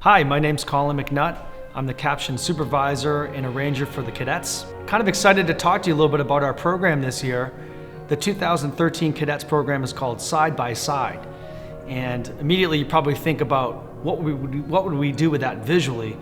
Hi, my name's Colin McNutt. I'm the Caption Supervisor and Arranger for the Cadets. Kind of excited to talk to you a little bit about our program this year. The 2013 Cadets program is called Side by Side. And immediately you probably think about what would we do with that visually.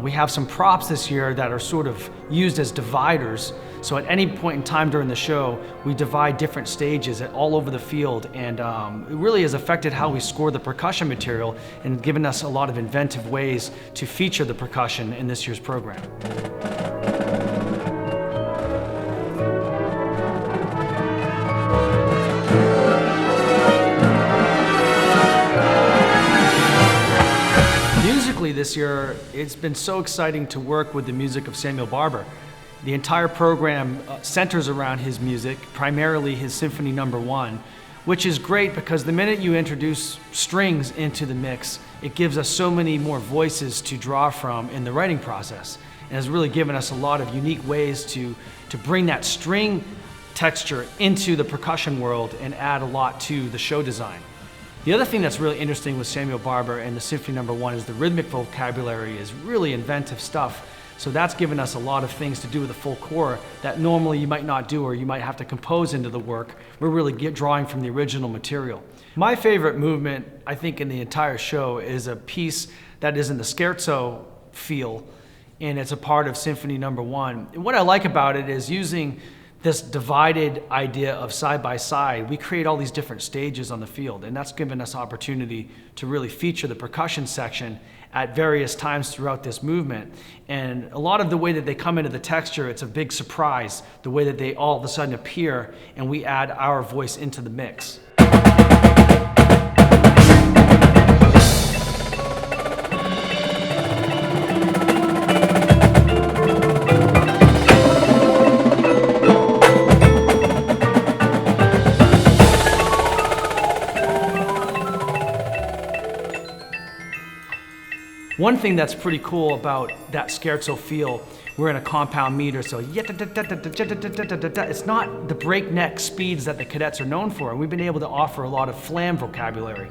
We have some props this year that are sort of used as dividers. So at any point in time during the show, we divide different stages all over the field, and it really has affected how we score the percussion material and given us a lot of inventive ways to feature the percussion in this year's program. This year, it's been so exciting to work with the music of Samuel Barber. The entire program centers around his music, primarily his Symphony No. 1, which is great because the minute you introduce strings into the mix, it gives us so many more voices to draw from in the writing process, and has really given us a lot of unique ways to bring that string texture into the percussion world and add a lot to the show design. The other thing that's really interesting with Samuel Barber and the Symphony No. 1 is the rhythmic vocabulary is really inventive stuff. So that's given us a lot of things to do with the full core that normally you might not do or you might have to compose into the work. We're really drawing from the original material. My favorite movement, I think, in the entire show is a piece that is in the Scherzo feel, and it's a part of Symphony No. 1. And what I like about it is using this divided idea of side by side. We create all these different stages on the field, and that's given us opportunity to really feature the percussion section at various times throughout this movement. And a lot of the way that they come into the texture, it's a big surprise, the way that they all of a sudden appear and we add our voice into the mix. One thing that's pretty cool about that Scherzo feel, we're in a compound meter, so it's not the breakneck speeds that the Cadets are known for, and we've been able to offer a lot of flam vocabulary.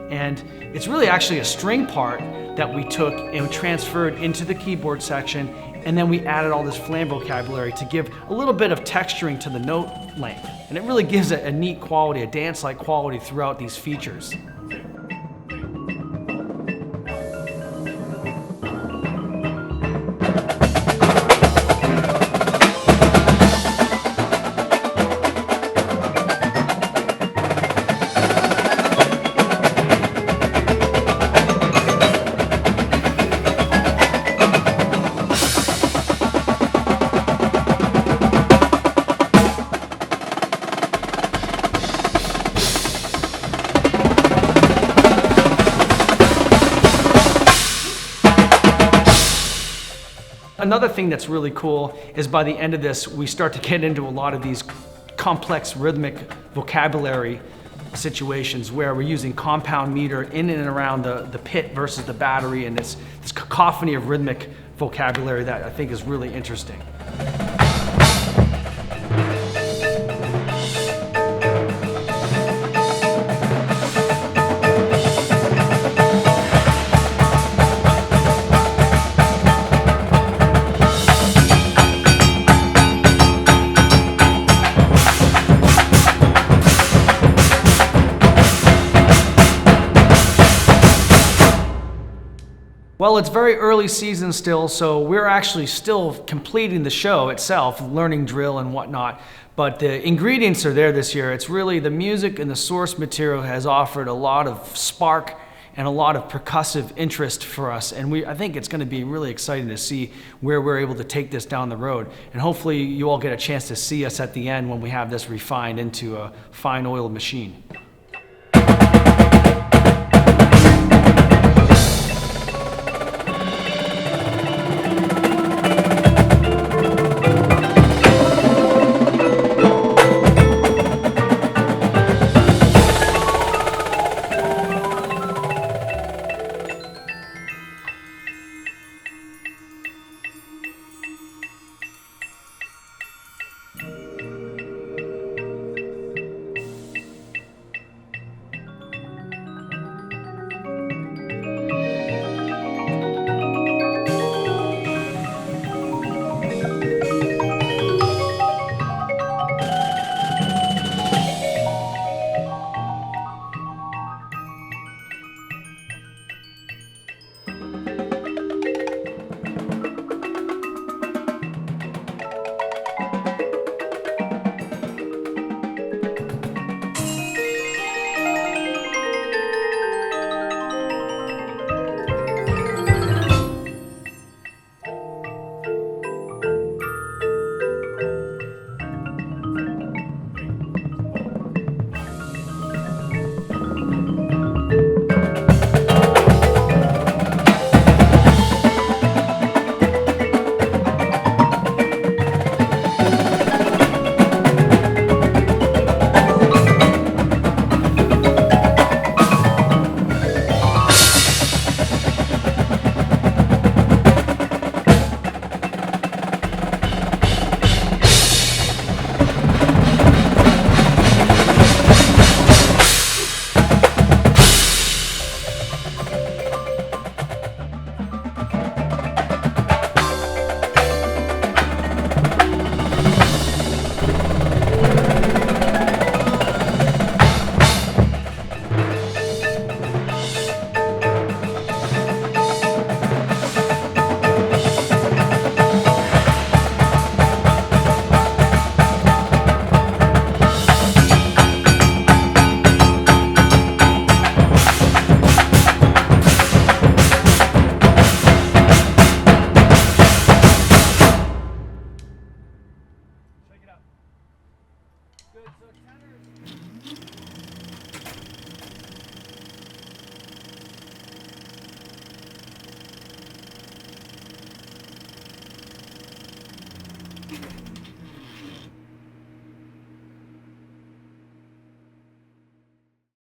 And it's really actually a string part that we took and transferred into the keyboard section, and then we added all this flam vocabulary to give a little bit of texturing to the note length. And it really gives it a neat quality, a dance-like quality throughout these features. Another thing that's really cool is by the end of this, we start to get into a lot of these complex rhythmic vocabulary situations where we're using compound meter in and around the pit versus the battery, and it's this cacophony of rhythmic vocabulary that I think is really interesting. Well, it's very early season still, so we're actually still completing the show itself, learning drill and whatnot. But the ingredients are there this year. It's really the music and the source material has offered a lot of spark and a lot of percussive interest for us. And I think it's going to be really exciting to see where we're able to take this down the road. And hopefully you all get a chance to see us at the end when we have this refined into a fine oiled machine.